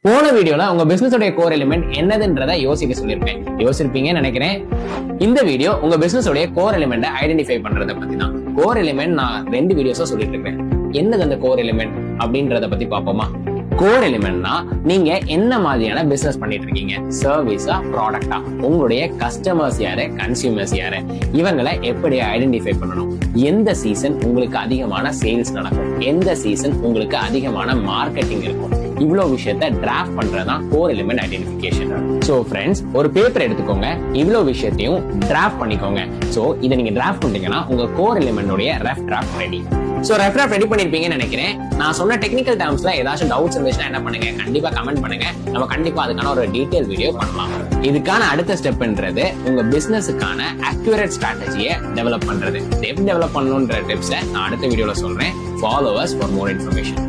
போன வீடியோல உங்க பிசினஸ் உடைய கோர் எலிமெண்ட் என்னதுன்றதை யோசிக்க சொல்லியிருப்பேன். யோசிச்சிருப்பீங்கன்னு நினைக்கிறேன். இந்த வீடியோ உங்க பிசினஸ் உடைய கோர் எலிமெண்ட் ஐடென்டிஃபை பண்றதை பத்தி தான். கோர் எலிமெண்ட் நான் 2 வீடியோஸா சொல்லிட்டு இருக்கேன். என்னது அந்த கோர் எலிமெண்ட் அப்படின்றத பத்தி பாப்போமா? கோர் எலிமெண்ட்னா நீங்க என்ன மாதிரியான பிசினஸ் பண்ணிட்டு இருக்கீங்க, சர்வீஸா ப்ராடக்டா, உங்களுடைய கஸ்டமர்ஸ் யாரு, கன்சியூமர்ஸ் யாரு, இவங்களை எப்படி ஐடென்டிஃபை பண்ணணும், எந்த சீசன் உங்களுக்கு அதிகமான சேல்ஸ் நடக்கும், எந்த சீசன் உங்களுக்கு அதிகமான மார்க்கெட்டிங் இருக்கும், இவ்வளவு விஷயத்த டிராஃப்ட் பண்றதுதான் core element identification. So friends, ஒரு பேப்பர் எடுத்துக்கோங்க, இவ்வளவு விஷயத்தையும் டிராஃப்ட் பண்ணிக்கோங்க. சோ இதை நீங்க டிராஃப்ட் பண்ணிட்டீங்கன்னா உங்க கோர் எலிமெண்டோட rough draft ready. So rough draft ready பண்ணிருப்பீங்கன்னு நினைக்கிறேன். நான் சொன்ன டெக்னிக்கல் டேர்ம்ஸ்ல ஏதாச்சும் டவுட்ஸ் இருந்துச்சுன்னா என்ன பண்ணுங்க, கண்டிப்பா கமெண்ட் பண்ணுங்க. நம்ம கண்டிப்பா அதுக்கான ஒரு டீடைல் வீடியோ பண்ணலாம். இதுக்கான அடுத்த ஸ்டெப்ன்றது உங்க பிசினஸுக்கான அக்யூரேட் ஸ்ட்ராட்டஜியை டெவலப் பண்றது. எப்படி டெவலப் பண்ணணும்ன்ற டிப்ஸை நான் அடுத்த வீடியோல சொல்றேன். Follow as for more information.